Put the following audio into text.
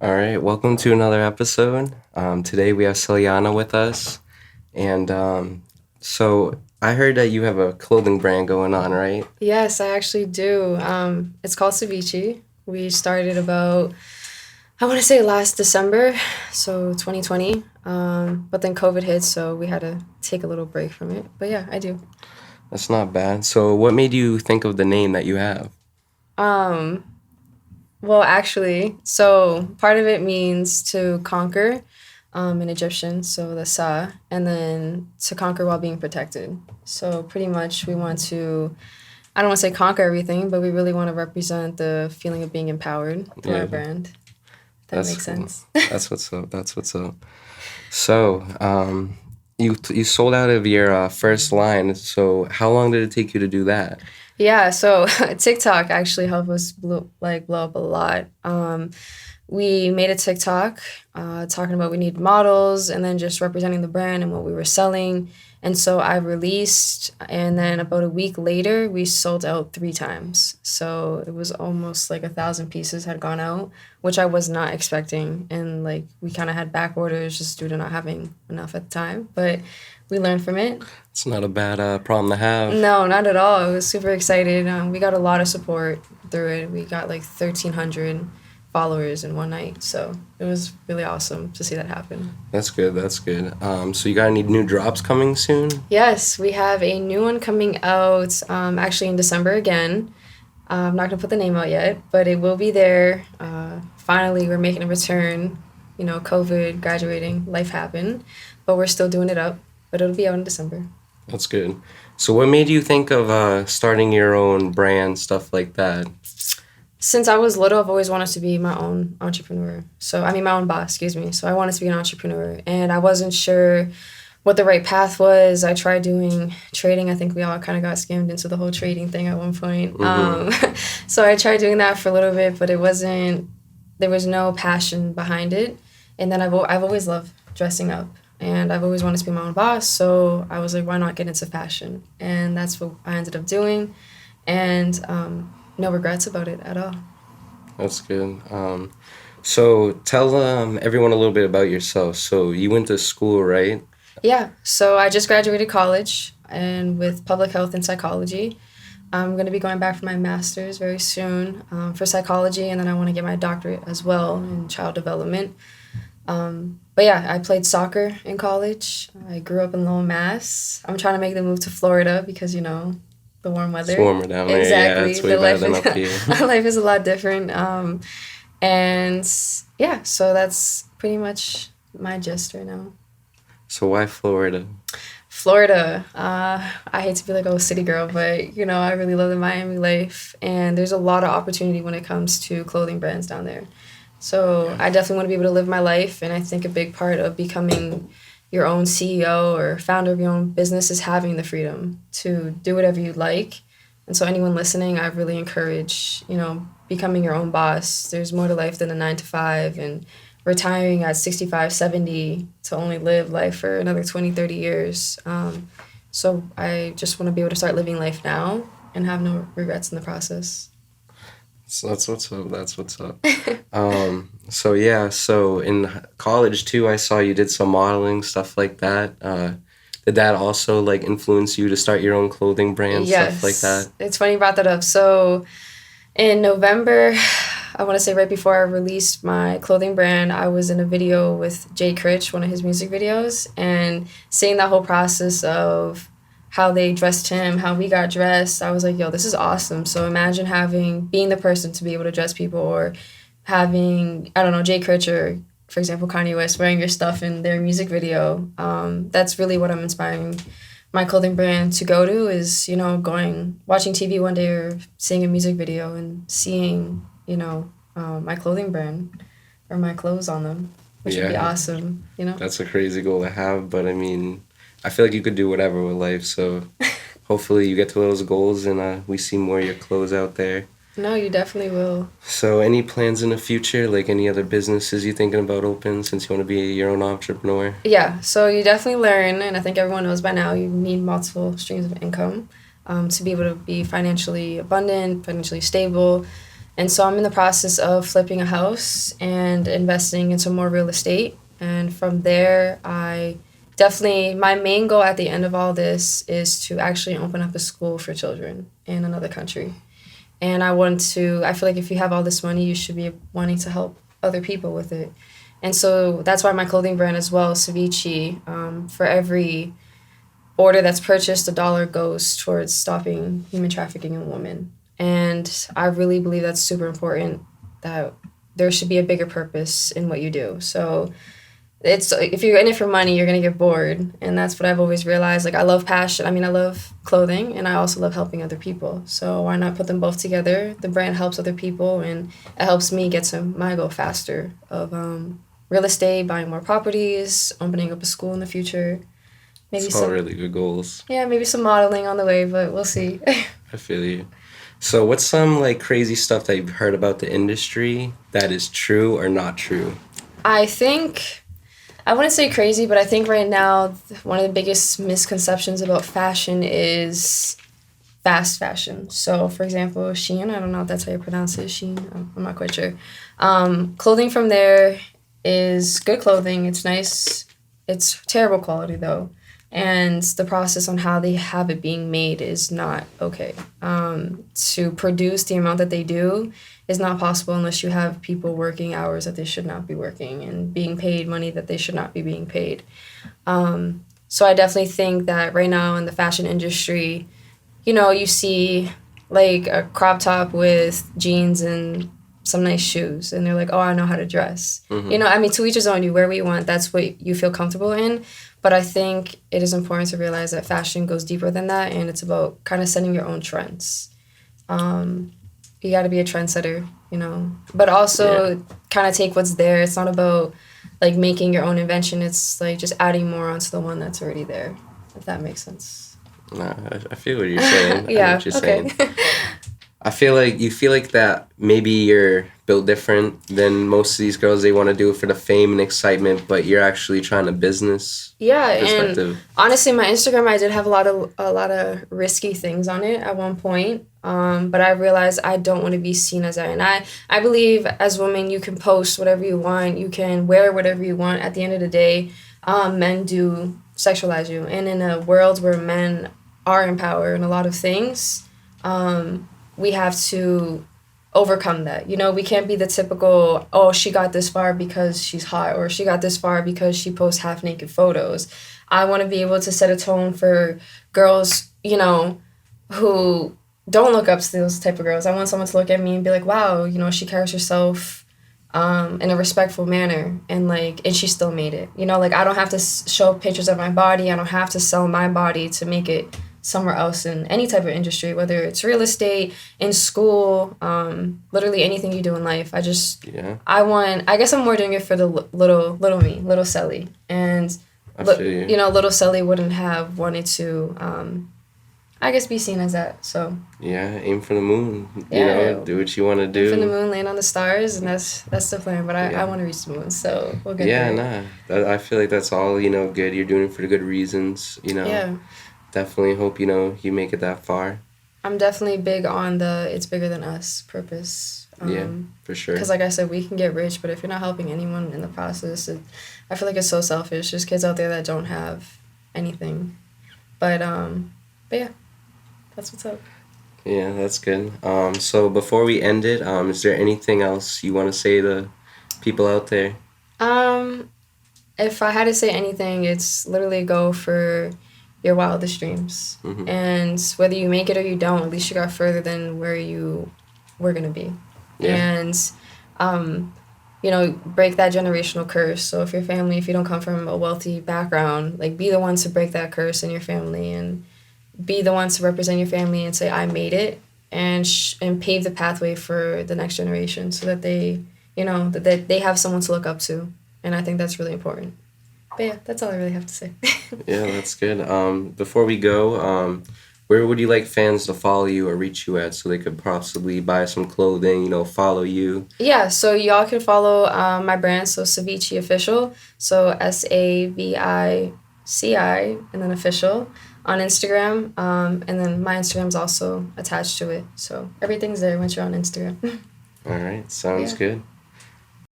All right, welcome to another episode. Today we have Selianna with us. And so I heard that you have a clothing brand going on, right? Yes, I actually do. It's called SAVICI. We started about, I want to say last December, so 2020. But then COVID hit, so we had to take a little break from it. But yeah, I do. That's not bad. So what made you think of the name that you have? Um, well, actually, so part of it means to conquer in Egyptian, so the Sa, and then to conquer while being protected. So pretty much we want to, I don't want to say conquer everything, but we really want to represent the feeling of being empowered through Yeah, our brand. If that that's makes cool. sense. That's what's up. That's what's up. So you sold out of your first line. So how long did it take you to do that? Yeah, so TikTok actually helped us blow up a lot. We made a TikTok talking about we need models and then just representing the brand and what we were selling. And so I released, and then about a week later, we sold out 3 times. So it was almost like 1,000 pieces had gone out, which I was not expecting. And like we kind of had back orders just due to not having enough at the time. But we learned from it. It's not a bad problem to have. No, not at all. I was super excited. We got a lot of support through it. We got like 1,300 followers in one night. So it was really awesome to see that happen. That's good. That's good. So you got any new drops coming soon? Yes, we have a new one coming out actually in December again. I'm not going to put the name out yet, but it will be there. Finally, we're making a return. You know, COVID, graduating, life happened, but we're still doing it up. But it'll be out in December. That's good. So what made you think of starting your own brand, stuff like that? Since I was little, I've always wanted to be my own entrepreneur. My own boss, excuse me. So I wanted to be an entrepreneur, and I wasn't sure what the right path was. I tried doing trading. I think we all kind of got scammed into the whole trading thing at one point. So I tried doing that for a little bit, but it wasn't. There was no passion behind it. And then I've always loved dressing up. And I've always wanted to be my own boss, so I was like, why not get into fashion? And that's what I ended up doing, and no regrets about it at all. That's good. So tell everyone a little bit about yourself. So you went to school, right? Yeah, so I just graduated college and with public health and psychology. I'm going to be going back for my master's very soon for psychology, and then I want to get my doctorate as well in child development. But yeah, I played soccer in college. I grew up in Lowell, Mass. I'm trying to make the move to Florida because, you know, the warm weather. It's warmer down there. Exactly. Yeah, it's way better than up here. Life is a lot different. And yeah, so that's pretty much my gist right now. So why Florida? Florida. I hate to be like a city girl, but, you know, I really love the Miami life. And there's a lot of opportunity when it comes to clothing brands down there. So I definitely want to be able to live my life, and I think a big part of becoming your own CEO or founder of your own business is having the freedom to do whatever you like. And so anyone listening, I really encourage, you know, becoming your own boss. There's more to life than a 9 to 5, and retiring at 65, 70 to only live life for another 20, 30 years. So I just want to be able to start living life now and have no regrets in the process. So that's what's up. That's what's up. So yeah, so in college too, I saw you did some modeling, stuff like that. Did that also like influence you to start your own clothing brand, Yes. stuff like that? It's funny you brought that up. So in November, I want to say right before I released my clothing brand, I was in a video with Jay Critch, one of his music videos, and seeing that whole process of how they dressed him, how we got dressed, I was like, yo, this is awesome. So imagine being the person to be able to dress people, or having, I don't know, Jay Critch or, for example, Kanye West wearing your stuff in their music video. That's really what I'm inspiring my clothing brand to go to is, you know, watching TV one day or seeing a music video and seeing, you know, my clothing brand or my clothes on them, which would be awesome, you know? That's a crazy goal to have, but I mean, I feel like you could do whatever with life, so hopefully you get to those goals and we see more of your clothes out there. No, you definitely will. So any plans in the future, like any other businesses you thinking about open since you want to be your own entrepreneur? Yeah, so you definitely learn, and I think everyone knows by now, you need multiple streams of income to be able to be financially abundant, financially stable. And so I'm in the process of flipping a house and investing into more real estate. And from there, I definitely, my main goal at the end of all this is to actually open up a school for children in another country. And I feel like if you have all this money, you should be wanting to help other people with it. And so that's why my clothing brand as well, SAVICI, for every order that's purchased, $1 goes towards stopping human trafficking in women. And I really believe that's super important, that there should be a bigger purpose in what you do. So it's if you're in it for money, you're gonna get bored, and that's what I've always realized. Like I love passion. I mean, I love clothing, and I also love helping other people. So why not put them both together? The brand helps other people, and it helps me get to my goal faster of real estate, buying more properties, opening up a school in the future. Maybe It's all really good goals. yeah, maybe some modeling on the way, but we'll see. I feel you. So what's some like crazy stuff that you've heard about the industry that is true or not true? I think I wouldn't say crazy, but I think right now one of the biggest misconceptions about fashion is fast fashion. So, for example, Shein, I don't know if that's how you pronounce it, Shein, I'm not quite sure. Clothing from there is good clothing. It's nice. It's terrible quality, though. And the process on how they have it being made is not okay. To produce the amount that they do is not possible unless you have people working hours that they should not be working and being paid money that they should not be being paid. So I definitely think that right now in the fashion industry, you see like a crop top with jeans and some nice shoes, and they're like, oh, I know how to dress. Mm-hmm. I mean, to each his own. You wear what you want. That's what you feel comfortable in. But I think it is important to realize that fashion goes deeper than that, and it's about kind of setting your own trends. You got to be a trendsetter, but also kind of take what's there. It's not about like making your own invention. It's like just adding more onto the one that's already there, if that makes sense. Nah, I feel what you're saying. Yeah, I know what you're okay. saying. I feel like you feel like that maybe you're built different than most of these girls. They want to do it for the fame and excitement, but you're actually trying to business perspective. And honestly, my Instagram, I did have a lot of risky things on it at one point. But I realized I don't want to be seen as that. And I believe as women, you can post whatever you want. You can wear whatever you want. At the end of the day, men do sexualize you. And in a world where men are in power in a lot of things, we have to overcome that. We can't be the typical, oh, she got this far because she's hot, or she got this far because she posts half-naked photos. I want to be able to set a tone for girls, who don't look up to those type of girls. I want someone to look at me and be like, wow, she carries herself in a respectful manner, and she still made it. I don't have to show pictures of my body. I don't have to sell my body to make it somewhere else in any type of industry, whether it's real estate, in school, literally anything you do in life. I guess I'm more doing it for the little me, little Sally. And, little Sally wouldn't have wanted to, be seen as that, so. Yeah, aim for the moon, yeah, do what you want to do. Aim for the moon, land on the stars, and that's the plan, but I want to reach the moon, so we'll get there. Yeah, I feel like that's all, good. You're doing it for the good reasons, Yeah. Definitely hope, you make it that far. I'm definitely big on the it's bigger than us purpose. Yeah, for sure. Because like I said, we can get rich, but if you're not helping anyone in the process, I feel like it's so selfish. There's kids out there that don't have anything. But yeah, that's what's up. Yeah, that's good. So before we end it, is there anything else you want to say to people out there? If I had to say anything, it's literally go for your wildest dreams. Mm-hmm. And whether you make it or you don't, at least you got further than where you were going to be. Yeah. And, break that generational curse. So if you don't come from a wealthy background, be the one to break that curse in your family, and be the one to represent your family and say, I made it, and pave the pathway for the next generation so that they, that they have someone to look up to. And I think that's really important. But yeah, that's all I really have to say. Yeah, that's good. Before we go, where would you like fans to follow you or reach you at so they could possibly buy some clothing, follow you? Yeah, so y'all can follow my brand, so SAVICI Official, so SAVICI and then official on Instagram, and then my Instagram's also attached to it, so everything's there once you're on Instagram. All right, sounds Yeah. good.